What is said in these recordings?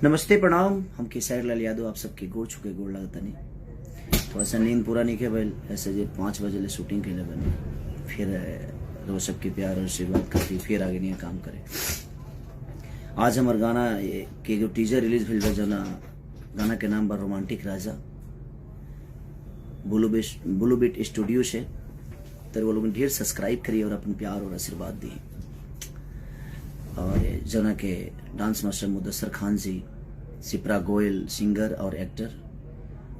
नमस्ते प्रणाम। हम केसरी लाल यादव आप सबके गोड़ छुके गोड़ लगता नहीं। थोड़ा सा नींद पूरा नहीं के भाई ऐसे जो 5 बजे ले शूटिंग के लिए बने फिर रोज सबके प्यार और आशीर्वाद करती फिर आगे नहीं काम करे। आज हमारे गाना के जो टीजर रिलीज भइल बा जना गाना के नाम बा रोमांटिक राजा। ब्लू बीट स्टूडियो से तो वो लोग ढेर सब्सक्राइब करिए और अपन प्यार और आशीर्वाद दिए। और जना के डांस मास्टर मुदस्सर खान जी, सिप्रा गोयल सिंगर और एक्टर,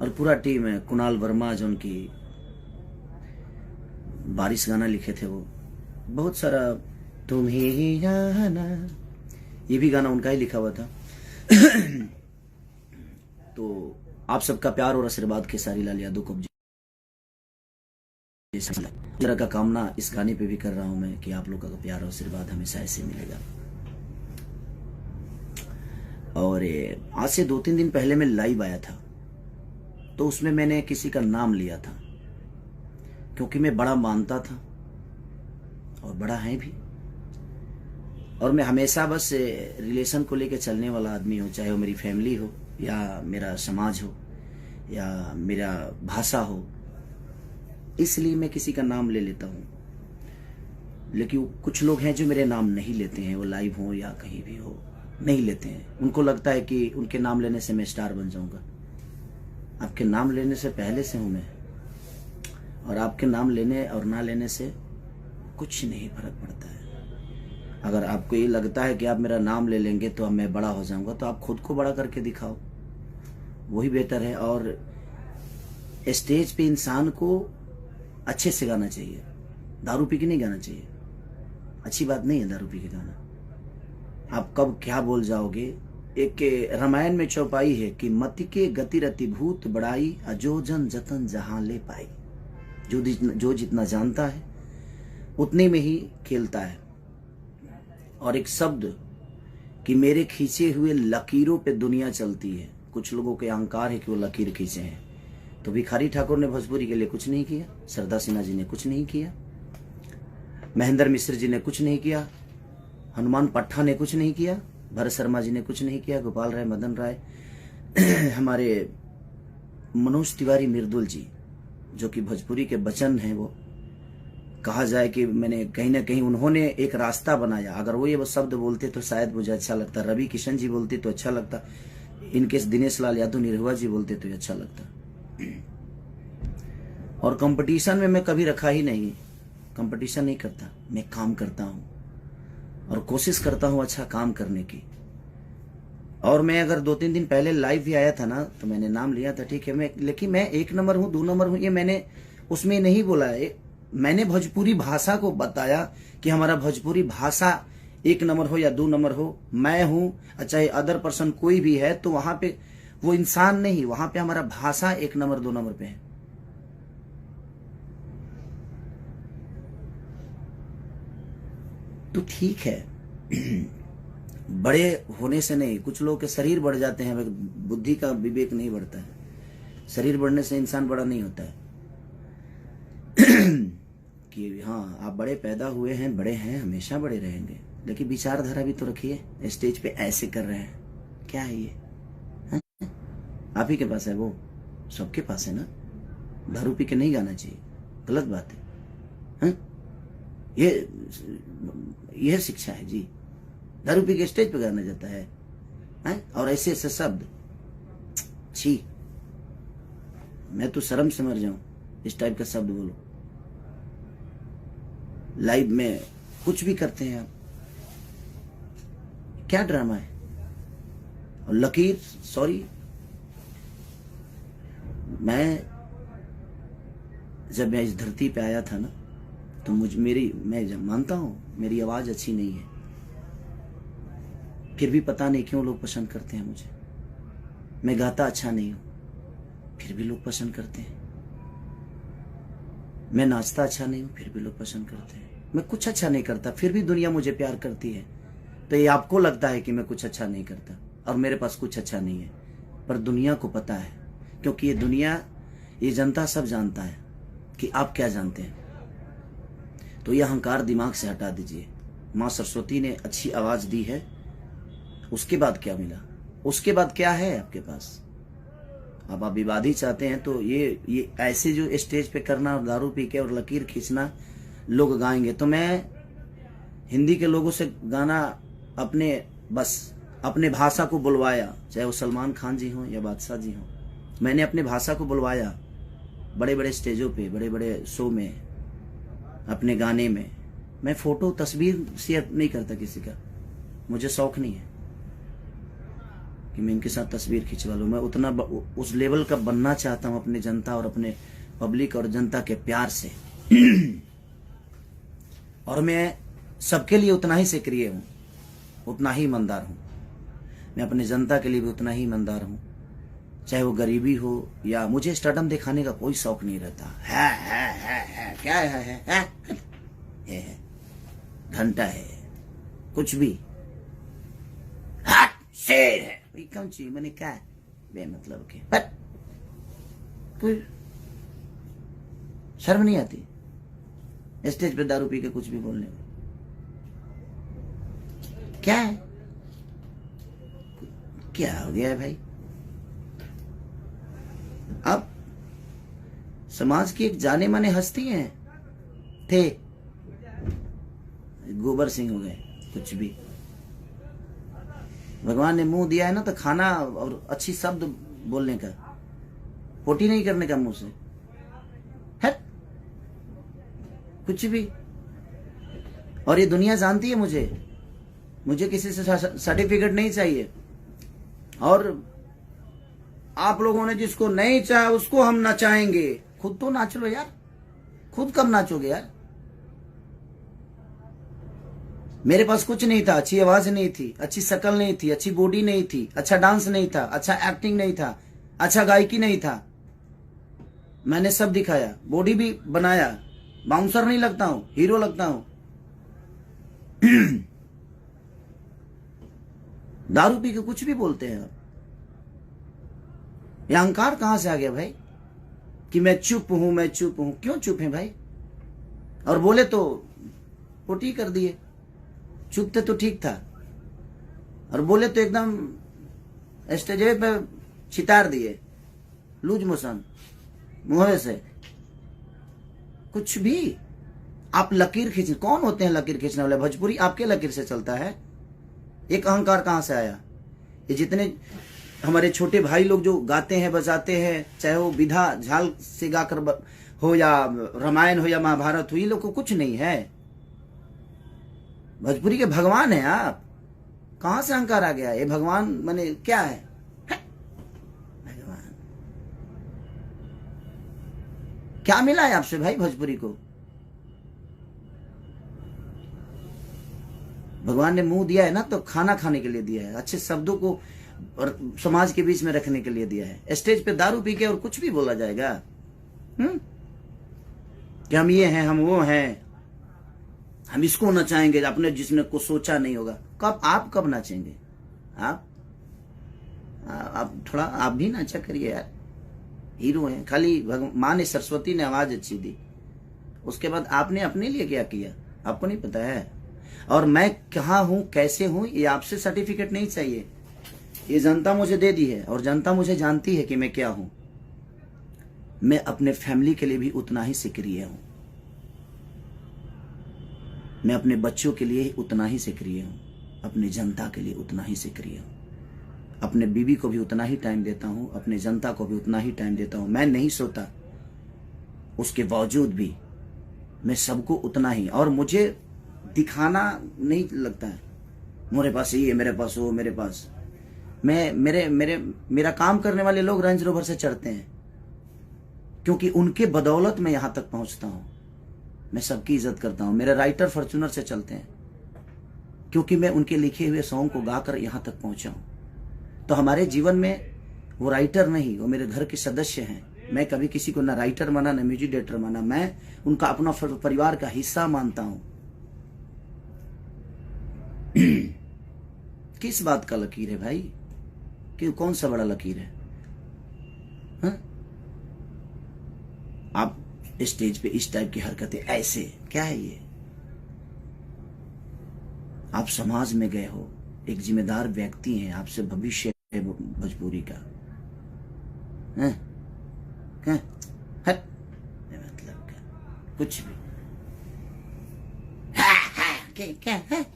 और पूरा टीम है। कुणाल वर्मा जो उनकी बारिश गाना लिखे थे, वो बहुत सारा तुम ही जाना ये भी गाना उनका ही लिखा हुआ था। तो आप सबका प्यार और आशीर्वाद केसरी लाल यादव को तरह का कामना इस गाने पे भी कर रहा हूं मैं कि आप लोगों का प्यार और आशीर्वाद हमेशा ऐसे मिलेगा। और आज से 2-3 दिन पहले मैं लाइव आया था तो उसमें मैंने किसी का नाम लिया था क्योंकि मैं बड़ा मानता था और बड़ा है भी। और मैं हमेशा बस रिलेशन को लेकर चलने वाला आदमी हूँ, चाहे वो मेरी फैमिली हो या मेरा समाज हो या मेरा भाषा हो, इसलिए मैं किसी का नाम ले लेता हूँ। लेकिन कुछ लोग हैं जो मेरे नाम नहीं लेते हैं, वो लाइव हो या कहीं भी हो नहीं लेते हैं। उनको लगता है कि उनके नाम लेने से मैं स्टार बन जाऊंगा। आपके नाम लेने से पहले से हूं मैं, और आपके नाम लेने और ना लेने से कुछ नहीं फर्क पड़ता है। अगर आपको ये लगता है कि आप मेरा नाम ले लेंगे तो अब मैं बड़ा हो जाऊंगा, तो आप खुद को बड़ा करके दिखाओ, वही बेहतर है। और स्टेज पे इंसान को अच्छे से गाना चाहिए, दारू पी के नहीं गाना चाहिए। अच्छी बात नहीं है दारू पी के गाना। आप कब क्या बोल जाओगे। एक रामायण में चौपाई है कि मति के गति रति भूत बड़ाई, अजो जन जतन जहां ले पाई। जो जितना जानता है उतने में ही खेलता है। और एक शब्द कि मेरे खींचे हुए लकीरों पे दुनिया चलती है। कुछ लोगों के अहंकार है कि वो लकीर खींचे हैं। तो भिखारी ठाकुर ने भोजपुरी के लिए कुछ नहीं किया, सरदा सिन्हा जी ने कुछ नहीं किया, महेंद्र मिश्र जी ने कुछ नहीं किया, हनुमान पट्टा ने कुछ नहीं किया, भरत शर्मा जी ने कुछ नहीं किया, गोपाल राय, मदन राय, हमारे मनोज तिवारी मिर्दुल जी जो कि भोजपुरी के बचन हैं, वो कहा जाए कि मैंने कहीं ना कहीं उन्होंने एक रास्ता बनाया। अगर वो ये शब्द बोलते तो शायद मुझे अच्छा लगता, रवि किशन जी बोलते तो अच्छा लगता, इनके दिनेश लाल यादव निरहुआ जी बोलते तो अच्छा लगता। और कंपटीशन में मैं कभी रखा ही नहीं, कंपटीशन नहीं करता, मैं काम करता हूं और कोशिश करता हूं अच्छा काम करने की। और मैं अगर 2-3 दिन पहले लाइव भी आया था ना तो मैंने नाम लिया था, ठीक है, लेकिन मैं 1 नंबर हूं 2 नंबर हूं ये मैंने उसमें नहीं बोला है। मैंने भोजपुरी भाषा को बताया कि हमारा भोजपुरी भाषा 1 नंबर हो या 2 नंबर हो, मैं हूं चाहे अदर पर्सन कोई भी है, तो वहां पे वो इंसान नहीं, वहां पे हमारा भाषा 1 नंबर 2 नंबर पे है। तो ठीक है, बड़े होने से नहीं, कुछ लोगों के शरीर बढ़ जाते हैं, बुद्धि का विवेक नहीं बढ़ता है। शरीर बढ़ने से इंसान बड़ा नहीं होता है। कि हाँ आप बड़े पैदा हुए हैं, बड़े हैं, हमेशा बड़े रहेंगे, लेकिन विचारधारा भी तो रखिए। स्टेज पे ऐसे कर रहे हैं, क्या है ये? है? आप ही के पास है, वो सबके पास है ना। दारू पी के नहीं गाना चाहिए, गलत बात है। यह शिक्षा है जी। दारू पी के स्टेज पे गाना जाता है, और ऐसे ऐसे शब्द, छी, मैं तो शर्म से मर जाऊं इस टाइप का शब्द बोलो। लाइव में कुछ भी करते हैं आप, क्या ड्रामा है। और लकीर, सॉरी, मैं जब मैं इस धरती पे आया था ना तो मैं मानता हूं मेरी आवाज अच्छी नहीं है, फिर भी पता नहीं क्यों लोग पसंद करते हैं मुझे। मैं गाता अच्छा नहीं हूं, फिर भी लोग पसंद करते हैं। मैं नाचता अच्छा नहीं हूं, फिर भी लोग पसंद करते हैं। मैं कुछ अच्छा नहीं करता, फिर भी दुनिया मुझे प्यार करती है। तो ये आपको लगता है कि मैं कुछ अच्छा नहीं करता और मेरे पास कुछ अच्छा नहीं है, पर दुनिया को पता है, क्योंकि ये दुनिया, ये जनता सब जानता है कि आप क्या जानते हैं। तो यह अहंकार दिमाग से हटा दीजिए। माँ सरस्वती ने अच्छी आवाज दी है, उसके बाद क्या मिला? उसके बाद क्या है आपके पास? अब आप विवाद ही चाहते हैं तो ये ऐसे जो स्टेज पे करना और दारू पी के और लकीर खींचना लोग गाएंगे, तो मैं हिंदी के लोगों से गाना अपने भाषा को बुलवाया, चाहे वो सलमान खान जी हों या बादशाह जी हों। मैंने अपने भाषा को बुलवाया बड़े बड़े स्टेजों पे, बड़े बड़े शो में, अपने गाने में। मैं फोटो तस्वीर शेयर नहीं करता किसी का, मुझे शौक नहीं है कि मैं इनके साथ तस्वीर खिंचवा लूँ। मैं उतना उस लेवल का बनना चाहता हूँ अपने जनता और अपने पब्लिक और जनता के प्यार से। और मैं सबके लिए उतना ही सक्रिय हूँ, उतना ही ईमानदार हूँ। मैं अपने जनता के लिए भी उतना ही ईमानदार हूँ, चाहे वो गरीबी हो या मुझे स्टारडम दिखाने का कोई शौक नहीं रहता। है क्या है घंटा है, कुछ भी शेर है, कौन सी मैंने क्या है बेमतलब के, बट कोई शर्म नहीं आती स्टेज पे दारू पी के कुछ भी बोलने में? क्या है, क्या हो गया है भाई? अब समाज की एक जाने माने हस्ती हैं, थे, गोबर सिंह हो गए, कुछ भी। भगवान ने मुंह दिया है ना तो खाना और अच्छी शब्द बोलने का, पोटी नहीं करने का मुंह से, है कुछ भी। और ये दुनिया जानती है मुझे किसी से सर्टिफिकेट नहीं चाहिए। और आप लोगों ने जिसको नहीं चाहा उसको हम नचाएंगे। खुद तो नाच लो यार, खुद कब नाचोगे यार? मेरे पास कुछ नहीं था, अच्छी आवाज नहीं थी, अच्छी शक्ल नहीं थी, अच्छी बॉडी नहीं थी, अच्छा डांस नहीं था, अच्छा एक्टिंग नहीं था, अच्छा गायकी नहीं था। मैंने सब दिखाया, बॉडी भी बनाया, बाउंसर नहीं लगता हूं, हीरो लगता हूं। दारू पी के कुछ भी बोलते हैं आप। ये अहंकार कहां से आ गया भाई कि मैं चुप हूं, मैं चुप हूं? क्यों चुप है भाई? और बोले तो पोटी कर दिए, चुप थे तो ठीक था, और बोले तो एकदम स्टेज पे छितार दिए, लूज मोशन मुंह से। कुछ भी आप लकीर खींच, कौन होते हैं लकीर खींचने वाले? भोजपुरी आपके लकीर से चलता है। एक अहंकार कहां से आया? ये जितने हमारे छोटे भाई लोग जो गाते हैं बजाते हैं, चाहे वो विधा झाल से गाकर हो या रामायण हो या महाभारत हो, ये लोग को कुछ नहीं है। भोजपुरी के भगवान है आप। कहां से अहंकार आ गया? ये भगवान माने क्या है? भगवान क्या मिला है आपसे भाई भोजपुरी को? भगवान ने मुंह दिया है ना तो खाना खाने के लिए दिया है, अच्छे शब्दों को और समाज के बीच में रखने के लिए दिया है। स्टेज पे दारू पी के और कुछ भी बोला जाएगा कि हम ये हैं, हम वो हैं, हम इसको नचाएंगे, अपने जिसने को सोचा नहीं होगा। कब नाचेंगे आप थोड़ा आप भी नाचा करिए यार, हीरो हैं। खाली माँ ने, सरस्वती ने आवाज अच्छी दी, उसके बाद आपने अपने लिए क्या किया आपको नहीं पता है। और मैं कहाँ हूं, कैसे हूं, ये आपसे सर्टिफिकेट नहीं चाहिए, ये जनता मुझे दे दी है और जनता मुझे जानती है कि मैं क्या हूं। मैं अपने फैमिली के लिए भी उतना ही सक्रिय हूं, मैं अपने बच्चों के लिए उतना ही सक्रिय हूं, अपने जनता के लिए उतना ही सक्रिय हूं, अपने बीवी को भी उतना ही टाइम देता हूं, अपने जनता को भी उतना ही टाइम देता हूं। मैं नहीं सोता, उसके बावजूद भी मैं सबको उतना ही, और मुझे दिखाना नहीं लगता है मेरे पास ये, मेरे पास वो, मेरे पास मेरा काम करने वाले लोग रेंज रोवर से चढ़ते हैं क्योंकि उनके बदौलत मैं यहां तक पहुंचता हूं। मैं सबकी इज्जत करता हूं। मेरे राइटर फॉर्च्यूनर से चलते हैं क्योंकि मैं उनके लिखे हुए सॉन्ग को गाकर यहां तक पहुंचा हूं। तो हमारे जीवन में वो राइटर नहीं, वो मेरे घर के सदस्य हैं। मैं कभी किसी को ना राइटर माना ना म्यूजिक डायरेक्टर माना, मैं उनका अपना परिवार का हिस्सा मानता हूं। किस बात का लकीर है भाई? कि कौन सा बड़ा लकीर है? हा? आप स्टेज पे इस टाइप की हरकतें, ऐसे क्या है ये? आप समाज में गए हो, एक जिम्मेदार व्यक्ति हैं, आपसे भविष्य भोजपुरी का है क्या? हट, मतलब क्या कुछ भी क्या है?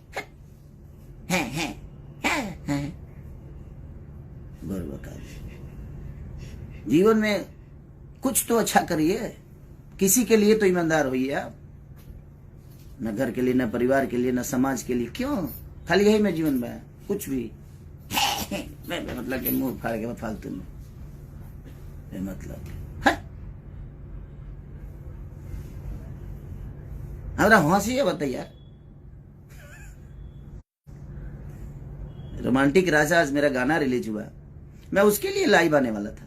जीवन में कुछ तो अच्छा करिए, किसी के लिए तो ईमानदार होइए आप, न घर के लिए, न परिवार के लिए, न समाज के लिए। क्यों खाली यही में जीवन में कुछ भी मतलब के मुंह फाड़ के फालतू में मतलब हमारा हंसी है बताइए। रोमांटिक राजा आज मेरा गाना रिलीज हुआ, मैं उसके लिए लाइव आने वाला था।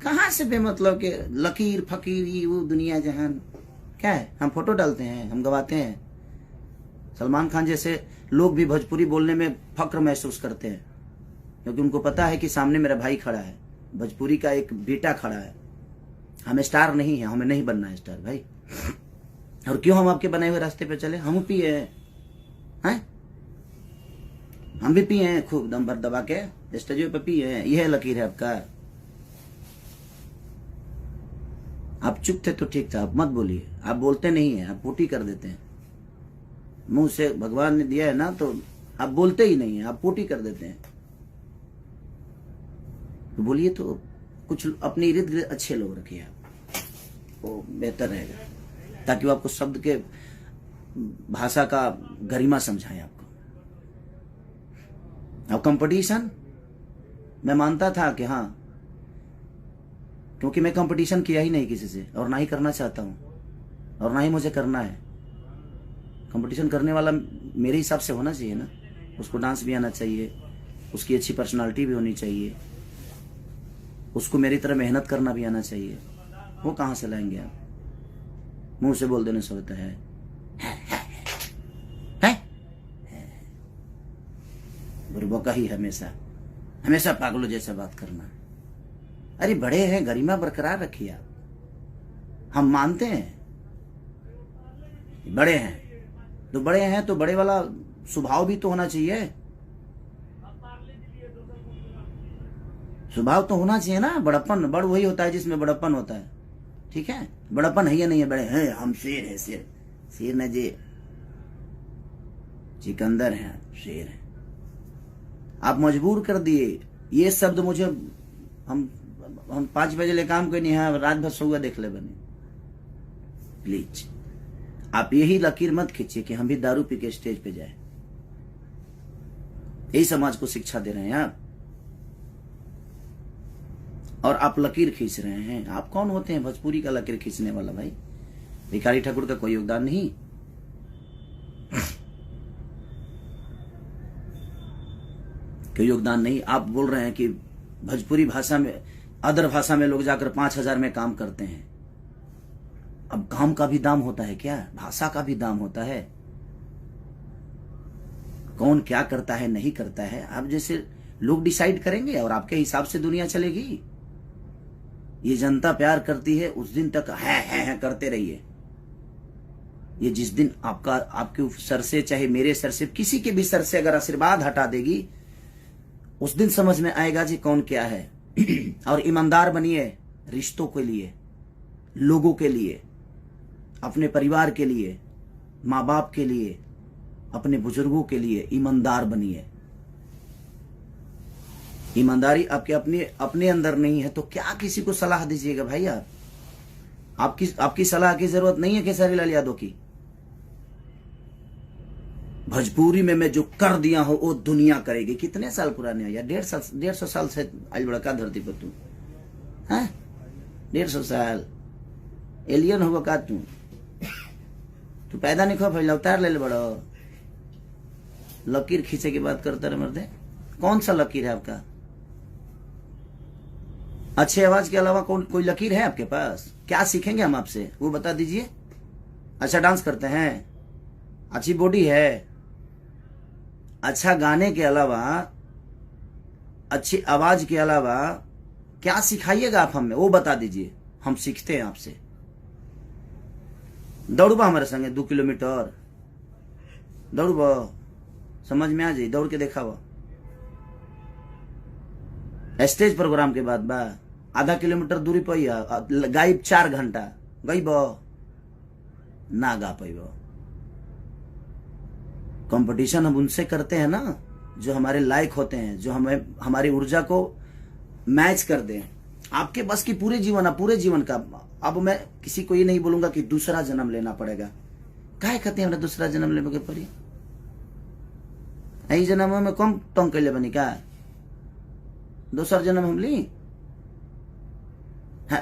कहां से बेमतलब के लकीर फकीर ये वो दुनिया जहान क्या है? हम फोटो डालते हैं, हम गवाते हैं। सलमान खान जैसे लोग भी भोजपुरी बोलने में फक्र महसूस करते हैं, क्योंकि उनको पता है कि सामने मेरा भाई खड़ा है, भोजपुरी का एक बेटा खड़ा है। हम स्टार नहीं है, हमें नहीं बनना है स्टार भाई। और क्यों हम आपके बनाए हुए रास्ते पे चले? हम पिए हैं, हम भी पिए हैं खूब दम भर दबा के स्टेज पे पिए हैं। यह लकीर है आपका। आप चुप थे तो ठीक था, आप मत बोलिए। आप बोलते नहीं है, आप पोटी कर देते हैं। मुंह से भगवान ने दिया है ना, तो आप बोलते ही नहीं है, आप पोटी कर देते हैं। तो बोलिए तो कुछ अपने इर्द गिर्द अच्छे लोग रखिए आप, वो बेहतर रहेगा, ताकि वो आपको शब्द के भाषा का गरिमा समझाएं आपको। अब कंपटीशन मैं मानता था कि हाँ, क्योंकि मैं कंपटीशन किया ही नहीं किसी से, और ना ही करना चाहता हूं, और ना ही मुझे करना है। कंपटीशन करने वाला मेरे हिसाब से होना चाहिए ना, उसको डांस भी आना चाहिए, उसकी अच्छी पर्सनालिटी भी होनी चाहिए, उसको मेरी तरह मेहनत करना भी आना चाहिए। वो कहां से लाएंगे आप? मुंह से बोल देने से होता है। बुरबका ही हमेशा हमेशा पागलों जैसा बात करना। अरे बड़े हैं, गरिमा बरकरार रखिए आप। हम मानते हैं बड़े हैं, तो बड़े हैं तो बड़े वाला स्वभाव भी तो होना चाहिए। स्वभाव तो होना चाहिए ना। बड़प्पन, बड़ वही होता है जिसमें बड़प्पन होता है। ठीक है, बड़प्पन है या नहीं है? बड़े हैं, हम शेर है, शेर शेर न जी, सिकंदर हैं, शेर है। आप मजबूर कर दिए ये शब्द मुझे। हम 5 बजे ले काम कोई नहीं है, रात भर सोगा देख ले बने। प्लीज आप यही लकीर मत खींचिए कि हम भी दारू पी के स्टेज पे जाए। यही समाज को शिक्षा दे रहे हैं आप, और आप लकीर खींच रहे हैं। आप कौन होते हैं भोजपुरी का लकीर खींचने वाला भाई? भिखारी ठाकुर का कोई योगदान नहीं। कोई योगदान नहीं। आप बोल रहे हैं कि भोजपुरी भाषा में, अदर भाषा में लोग जाकर 5,000 में काम करते हैं। अब काम का भी दाम होता है क्या? भाषा का भी दाम होता है। कौन क्या करता है नहीं करता है, आप जैसे लोग डिसाइड करेंगे और आपके हिसाब से दुनिया चलेगी। ये जनता प्यार करती है, उस दिन तक है करते रहिए। ये जिस दिन आपके सर से, चाहे मेरे सर से, किसी के भी सर से अगर आशीर्वाद हटा देगी, उस दिन समझ में आएगा जी कौन क्या है। और ईमानदार बनिए रिश्तों के लिए, लोगों के लिए, अपने परिवार के लिए, माँ बाप के लिए, अपने बुजुर्गों के लिए ईमानदार बनिए। ईमानदारी आपके अपने अंदर नहीं है तो क्या किसी को सलाह दीजिएगा भाई? आपकी सलाह की जरूरत नहीं है खेसारी लाल यादव की। भोजपुरी में मैं जो कर दिया हूं वो दुनिया करेगी। कितने साल पुराने हो यार? 150 साल से आज बड़का धरती पर तू है। 150 साल एलियन होगा का तू पैदा नहीं खो फैला उतार ले बड़ो। लकीर खींचे की बात करता रहे मर्दे। कौन सा लकीर है आपका? अच्छे आवाज के अलावा कोई लकीर है आपके पास? क्या सीखेंगे हम आपसे, वो बता दीजिए। अच्छा डांस करते हैं, अच्छी बॉडी है, अच्छा गाने के अलावा, अच्छी आवाज के अलावा क्या सिखाइएगा आप हमें, वो बता दीजिए। हम सीखते हैं आपसे। दौड़बा हमारे संगे 2 किलोमीटर दौड़बा, समझ में आ जाए, दौड़ के देखा हुआ। स्टेज प्रोग्राम के बाद बा आधा किलोमीटर दूरी पर गायब 4 घंटा गई ना गा पैब। कंपटीशन हम उनसे करते हैं ना जो हमारे लायक होते हैं, जो हमें हमारी ऊर्जा को मैच कर दें। आपके बस की पूरे जीवन का। अब मैं किसी को ये नहीं बोलूंगा कि दूसरा जन्म लेना पड़ेगा। काहे कहते हैं हमरा दूसरा जन्म लेने के पड़ी? यही जन्म में कम तंग कैले बनी का दूसरा जन्म हम ली? है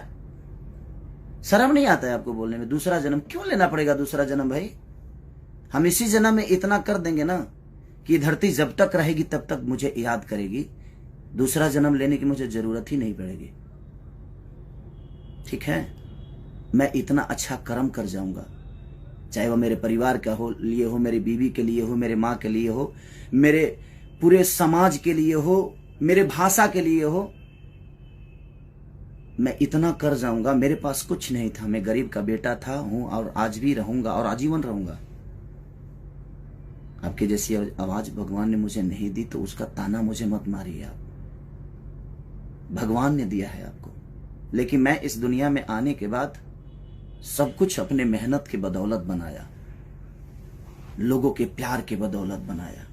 शर्म नहीं आता है आपको बोलने में? दूसरा जन्म क्यों लेना पड़ेगा? दूसरा जन्म भाई हम इसी जन्म में इतना कर देंगे ना कि धरती जब तक रहेगी तब तक मुझे याद करेगी। दूसरा जन्म लेने की मुझे जरूरत ही नहीं पड़ेगी। ठीक है, मैं इतना अच्छा कर्म कर जाऊंगा, चाहे वो मेरे परिवार का हो लिए हो, मेरी बीवी के लिए हो, मेरे माँ के लिए हो, मेरे पूरे समाज के लिए हो, मेरे भाषा के लिए हो। मैं इतना कर जाऊंगा। मेरे पास कुछ नहीं था, मैं गरीब का बेटा था, हूं और आज भी रहूंगा और आजीवन रहूंगा। आपके जैसी आवाज भगवान ने मुझे नहीं दी तो उसका ताना मुझे मत मारिए आप। भगवान ने दिया है आपको। लेकिन मैं इस दुनिया में आने के बाद सब कुछ अपने मेहनत की बदौलत बनाया, लोगों के प्यार के बदौलत बनाया।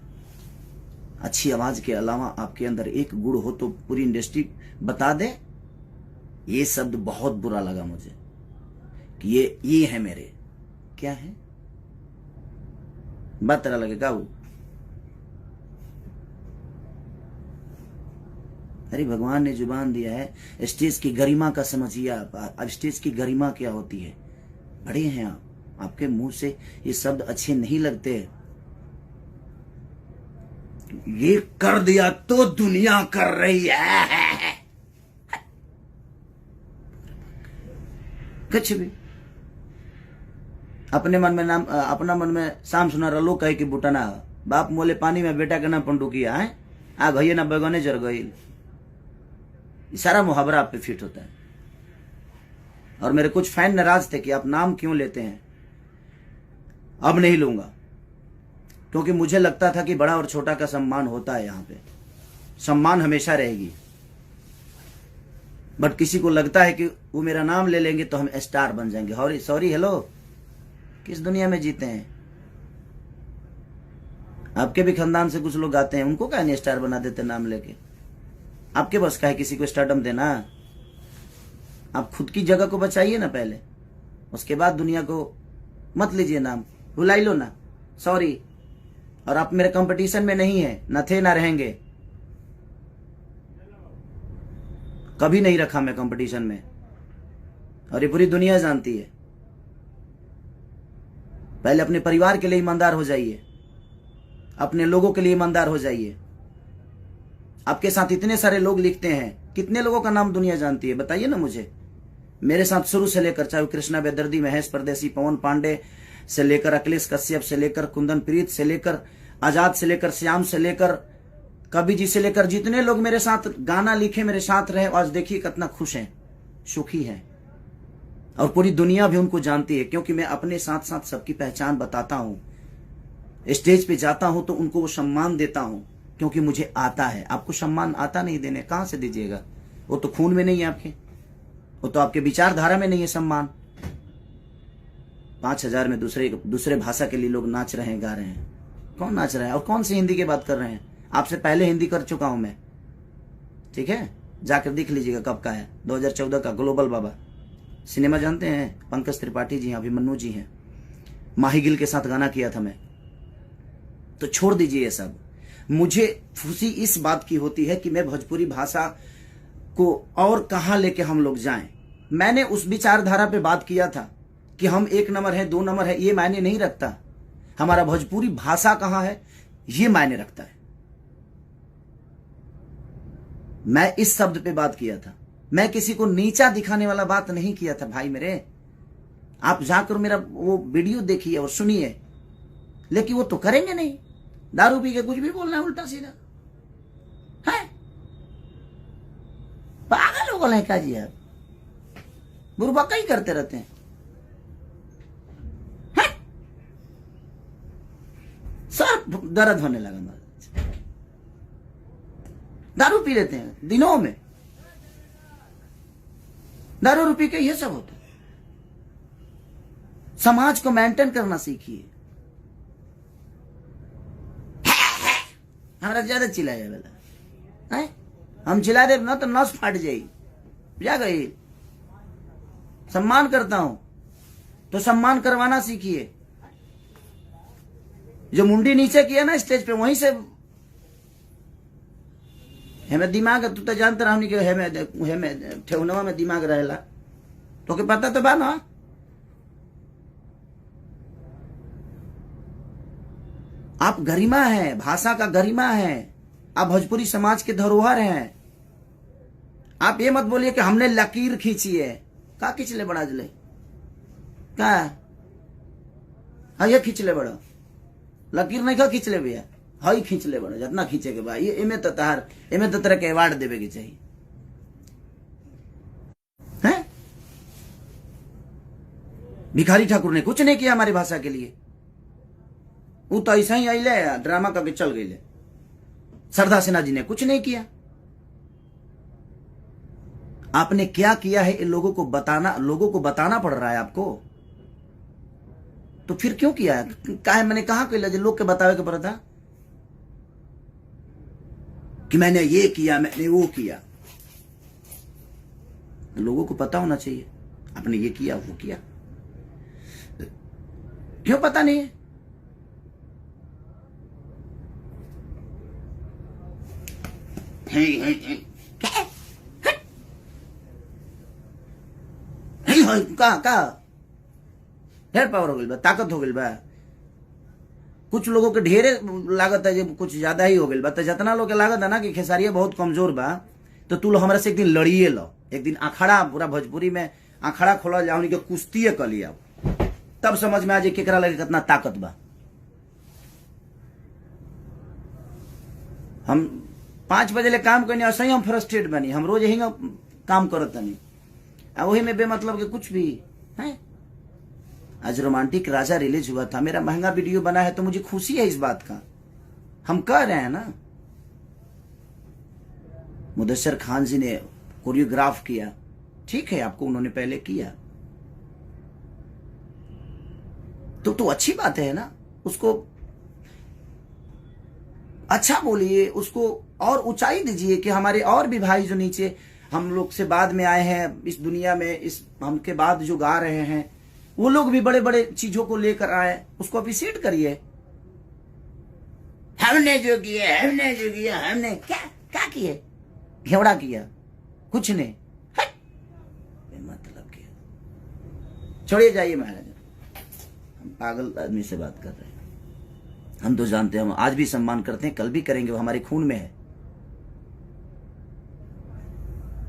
अच्छी आवाज के अलावा आपके अंदर एक गुण हो तो पूरी इंडस्ट्री बता दे। ये शब्द बहुत बुरा लगा मुझे कि ये है मेरे। क्या है? बात तरह लगेगा वो। अरे भगवान ने जुबान दिया है, स्टेज की गरिमा का समझिए आप। अब स्टेज की गरिमा क्या होती है? बड़े हैं आप, आपके मुंह से ये शब्द अच्छे नहीं लगते। ये कर दिया तो दुनिया कर रही है। कुछ भी अपने मन में नाम, अपना मन में शाम सुना रलो कहे कि बुटना बाप मोले पानी में बेटा के नाम पंडुकिया है आ गई ना बैगने जर गई। सारा मुहावरा आप पे फिट होता है। और मेरे कुछ फैन नाराज थे कि आप नाम क्यों लेते हैं। अब नहीं लूंगा, क्योंकि मुझे लगता था कि बड़ा और छोटा का सम्मान होता है। यहाँ पे सम्मान हमेशा रहेगी। बट किसी को लगता है कि वो मेरा नाम ले लेंगे तो हम स्टार बन जाएंगे। सॉरी हेलो, किस दुनिया में जीते हैं? आपके भी खानदान से कुछ लोग आते हैं, उनको क्या नहीं स्टार बना देते नाम लेके? आपके बस का है किसी को स्टारडम देना? आप खुद की जगह को बचाइए ना पहले, उसके बाद दुनिया को मत लीजिए नाम, भुलाई लो ना। सॉरी। और आप मेरे कंपटीशन में नहीं है, न थे ना रहेंगे। कभी नहीं रखा मैं कंपटीशन में, और ये पूरी दुनिया जानती है। पहले अपने परिवार के लिए ईमानदार हो जाइए, अपने लोगों के लिए ईमानदार हो जाइए। आपके साथ इतने सारे लोग लिखते हैं, कितने लोगों का नाम दुनिया जानती है बताइए ना मुझे। मेरे साथ शुरू से लेकर, चाहे कृष्णा बेदर्दी, महेश परदेसी, पवन पांडे से लेकर अखिलेश कश्यप से लेकर कुंदन प्रीत से लेकर आजाद से लेकर श्याम से लेकर कवि जी से लेकर, जितने लोग मेरे साथ गाना लिखे, मेरे साथ रहे, आज देखिए कितना खुश हैं, सुखी हैं। और पूरी दुनिया भी उनको जानती है, क्योंकि मैं अपने साथ साथ सबकी पहचान बताता हूं। स्टेज पे जाता हूं तो उनको वो सम्मान देता हूं, क्योंकि मुझे आता है। आपको सम्मान आता नहीं देने, कहां से दीजिएगा? वो तो खून में नहीं है आपके, वो तो आपके विचारधारा में नहीं है सम्मान। 5000 में दूसरे भाषा के लिए लोग नाच रहे हैं, गा रहे हैं। कौन नाच रहा है? और कौन सी हिंदी की बात कर रहे हैं? आपसे पहले हिंदी कर चुका हूं मैं, ठीक है? जाकर देख लीजिएगा कब का है, 2014 का। ग्लोबल बाबा सिनेमा जानते हैं? पंकज त्रिपाठी जी हैं, अभिमन्यु जी हैं, माही गिल के साथ गाना किया था मैं। तो छोड़ दीजिए ये सब। मुझे खुशी इस बात की होती है कि मैं भोजपुरी भाषा को और कहां लेके हम लोग जाएं। मैंने उस विचारधारा पे बात किया था कि हम 1 नंबर है, 2 नंबर है, ये मायने नहीं रखता। हमारा भोजपुरी भाषा कहां है ये मायने रखता है। मैं इस शब्द पे बात किया था। मैं किसी को नीचा दिखाने वाला बात नहीं किया था भाई मेरे। आप जाकर मेरा वो वीडियो देखिए और सुनिए, लेकिन वो तो करेंगे नहीं। दारू पी के कुछ भी बोलना है उल्टा सीधा है। पागल हो गए क्या जी आप? बुरबका ही करते रहते हैं। सर दर्द होने लगा। दारू पी लेते हैं दिनों में, दारू पी के ये सब होता है। समाज को मेंटेन करना सीखिए। हमारा ज्यादा चिल्लाया वाला है, हम चिल्ला दे ना तो नस फाट जाई। क्या गई, सम्मान करता हूं तो सम्मान करवाना सीखिए। जो मुंडी नीचे किया ना स्टेज पे, वहीं से हमें दिमाग, तू तो जानते रहा कि हमें ठेहुनवा में दिमाग रहेला, तो के पता तो बा ना। आप गरिमा है, भाषा का गरिमा है, आप भोजपुरी समाज के धरोहर हैं। आप ये मत बोलिए कि हमने लकीर खींची है। का खींच ले बड़ा जले का, हाँ ये खींच ले बड़ा, लकीर नहीं का खींच ले भैया, हई खींच ले बड़ा, जितना खींचे के भाई। एमे तो तरह के अवार्ड देवे के चाहिए हैं? भिखारी ठाकुर ने कुछ नहीं किया हमारी भाषा के लिए, वो तो ऐसा ही आइले ड्रामा करके चल गई। सरदार सिन्हा जी ने कुछ नहीं किया। आपने क्या किया है लोगों को बताना पड़ रहा है आपको, तो फिर क्यों किया है? काहे मैंने कहा कि लोग के बतावे के पड़ा था कि मैंने ये किया, मैंने वो किया। लोगों को पता होना चाहिए आपने ये किया वो किया। क्यों पता नहीं है? का ढेर पावर हो गई बा, ताकत हो गई बा। कुछ लोगों के ढेरे लागत है, जब कुछ ज्यादा ही हो गई बा। तो जितना लोग के लागत है ना कि खेसारिया बहुत कमजोर बा, तो तू लोग हमारे से एक दिन लड़िए लो। एक दिन अखाड़ा, पूरा भोजपुरी में अखाड़ा खोला जाओ, उनके कुश्ती कर लिया, तब समझ में आ जाए केकरा लगे कितना ताकत बा। हम 5 बजे ले काम करनी, ऐसा ही हम फ्रस्ट्रेट बनी। हम रोज यही काम करत नहीं, वही में बेमतलब के कुछ भी है। आज रोमांटिक राजा रिलीज हुआ था, मेरा महंगा वीडियो बना है, तो मुझे खुशी है इस बात का। हम कह रहे हैं ना, मुदस्सर खान जी ने कोरियोग्राफ किया, ठीक है, आपको उन्होंने पहले किया तो अच्छी बात है ना। उसको अच्छा बोलिए, उसको और ऊंचाई दीजिए कि हमारे और भी भाई जो नीचे हम लोग से बाद में आए हैं इस दुनिया में, इस हमके बाद जो गा रहे हैं, वो लोग भी बड़े बड़े चीजों को लेकर आए, उसको अप्रिशिएट करिए। हमने जो किया हमने क्या किए, घेवड़ा किया, कुछ नहीं, मतलब किया। छोड़िए, जाइए महाराज, हम पागल आदमी से बात कर रहे हैं। हम तो जानते हैं, हम आज भी सम्मान करते हैं, कल भी करेंगे, वो हमारे खून में है,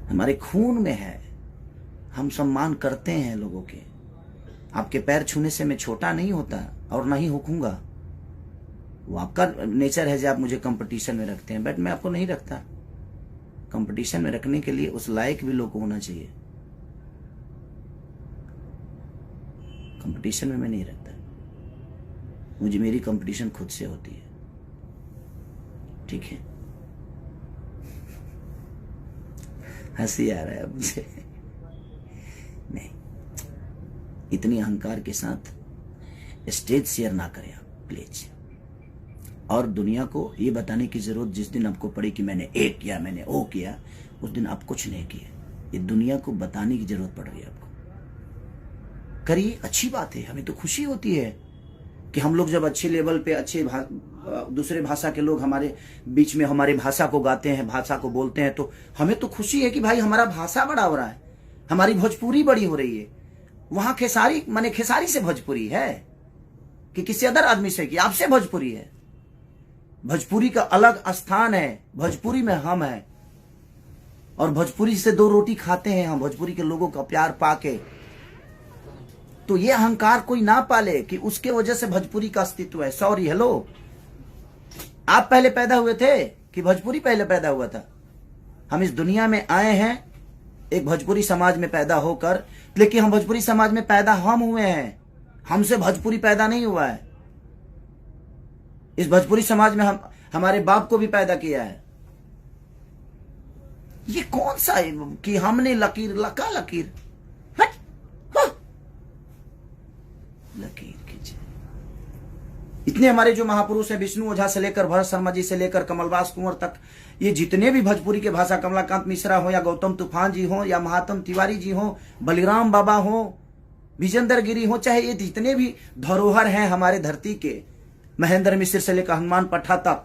हमारे खून में है। हम सम्मान करते हैं लोगों के। आपके पैर छूने से मैं छोटा नहीं होता और ना ही होऊंगा। वो आपका नेचर है जो आप मुझे कंपटीशन में रखते हैं, बट मैं आपको नहीं रखता। कंपटीशन में रखने के लिए उस लायक भी लोग होना चाहिए। कंपटीशन में मैं नहीं रखता, मुझे मेरी कंपटीशन खुद से होती है, ठीक है। हंसी आ रहा है मुझे। नहीं, इतनी अहंकार के साथ स्टेज शेयर ना करें आप प्लीज। और दुनिया को ये बताने की जरूरत जिस दिन आपको पड़ी कि मैंने ये किया, मैंने वो किया, उस दिन आप कुछ नहीं किए। ये दुनिया को बताने की जरूरत पड़ रही है आपको। करिए, अच्छी बात है, हमें तो खुशी होती है कि हम लोग जब अच्छे लेवल पे, अच्छे दूसरे भाषा के लोग हमारे बीच में हमारी भाषा को गाते हैं, भाषा को बोलते हैं, तो हमें तो खुशी है कि भाई हमारा भाषा बड़ा हो रहा है, हमारी भोजपुरी बड़ी हो रही है। वहां खेसारी माने खेसारी से भोजपुरी है कि किसी अदर आदमी से, कि आपसे भोजपुरी है। भोजपुरी का अलग स्थान है, भोजपुरी में हम हैं, और भोजपुरी से 2 रोटी खाते हैं हम, भोजपुरी के लोगों का प्यार पाके। तो ये अहंकार कोई ना पाले कि उसके वजह से भोजपुरी का अस्तित्व है। सॉरी, हेलो, आप पहले पैदा हुए थे कि भोजपुरी पहले पैदा हुआ था? हम इस दुनिया में आए हैं एक भोजपुरी समाज में पैदा होकर, लेकिन हम भोजपुरी समाज में पैदा हम हुए हैं, हमसे भोजपुरी पैदा नहीं हुआ है। इस भोजपुरी समाज में हम हमारे बाप को भी पैदा किया है, ये कौन सा है कि हमने लकीर लका लकीर, हट, हाँ। लकीर खींचे। इतने हमारे जो महापुरुष हैं, विष्णु ओझा से लेकर भरत शर्मा जी से लेकर कमलवास कुंवर तक, ये जितने भी भोजपुरी के भाषा, कमलाकांत मिश्रा हो या गौतम तूफान जी हो या महात्म तिवारी जी हो, बलिराम बाबा हो, विजेंद्र गिरी हो, चाहे ये जितने भी धरोहर हैं हमारे धरती के, महेंद्र मिश्र से लेकर हनुमान पट्टा तक,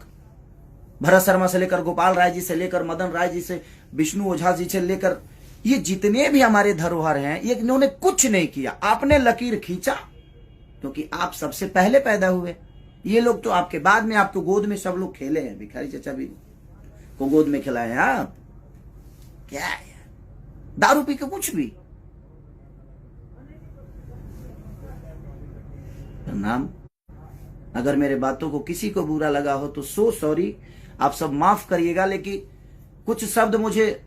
भरत शर्मा से लेकर गोपाल राय जी से लेकर मदन राय जी से विष्णु ओझा जी से लेकर, ये जितने भी हमारे धरोहर हैं, ये इन्होंने कुछ नहीं किया, आपने लकीर खींचा क्योंकि आप सबसे पहले पैदा हुए। ये लोग तो आपके बाद में, आपको गोद में सब लोग खेले हैं, भिखारी चचा भी को गोद में खिलाए हैं आप। क्या है दारू पी के कुछ भी। नाम, अगर मेरे बातों को किसी को बुरा लगा हो तो सो सॉरी, आप सब माफ करिएगा, लेकिन कुछ शब्द मुझे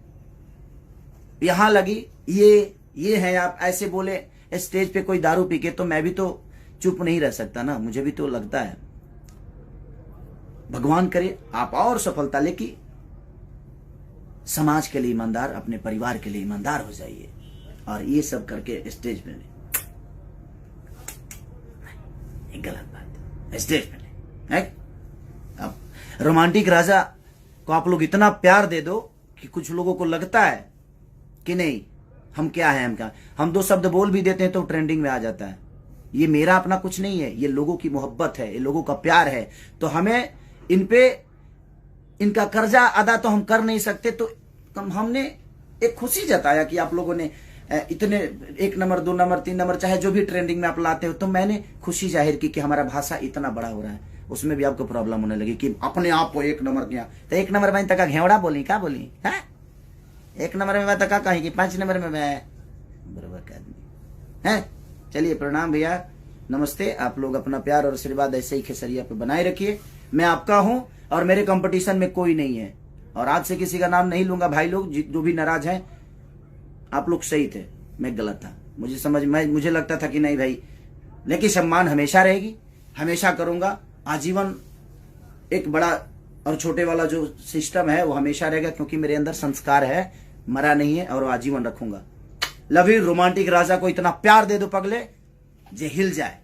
यहां लगी, ये है, आप ऐसे बोले स्टेज पे कोई दारू पी के, तो मैं भी तो चुप नहीं रह सकता ना, मुझे भी तो लगता है। भगवान करे आप और सफलता, लेकिन समाज के लिए ईमानदार, अपने परिवार के लिए ईमानदार हो जाइए, और ये सब करके स्टेज पे नहीं, गलत बात है, स्टेज पे नहीं है। अब रोमांटिक राजा को आप लोग इतना प्यार दे दो कि कुछ लोगों को लगता है कि नहीं हम क्या है, हम क्या, हम दो शब्द बोल भी देते हैं तो ट्रेंडिंग में आ जाता है। ये मेरा अपना कुछ नहीं है, ये लोगों की मोहब्बत है, ये लोगों का प्यार है, तो हमें इन पे इनका कर्जा अदा तो हम कर नहीं सकते, तो हमने एक खुशी जताया कि आप लोगों ने इतने 1 नंबर 2 नंबर 3 नंबर चाहे जो भी ट्रेंडिंग में आप लाते हो, तो मैंने खुशी जाहिर की कि हमारा भाषा इतना बड़ा हो रहा है। उसमें भी आपको प्रॉब्लम होने लगी कि अपने आप को 1 नंबर किया, तो 1 नंबर में तक घेवड़ा बोली, क्या बोली है, 1 नंबर में मैं तक कहीं कि 5 नंबर में मैं बराबर का आदमी है। चलिए प्रणाम भैया, नमस्ते। आप लोग अपना प्यार और आशीर्वाद ऐसे ही खेसरिया पे बनाए रखिए। मैं आपका हूं और मेरे कंपटीशन में कोई नहीं है, और आज से किसी का नाम नहीं लूंगा। भाई लोग जो भी नाराज हैं, आप लोग सही थे, मैं गलत था, मुझे लगता था कि नहीं भाई, लेकिन सम्मान हमेशा रहेगी, हमेशा करूंगा आजीवन। एक बड़ा और छोटे वाला जो सिस्टम है वो हमेशा रहेगा, क्योंकि मेरे अंदर संस्कार है, मरा नहीं है, और आजीवन रखूंगा। Love you. रोमांटिक राजा को इतना प्यार दे दो पगले, जे हिल जाए।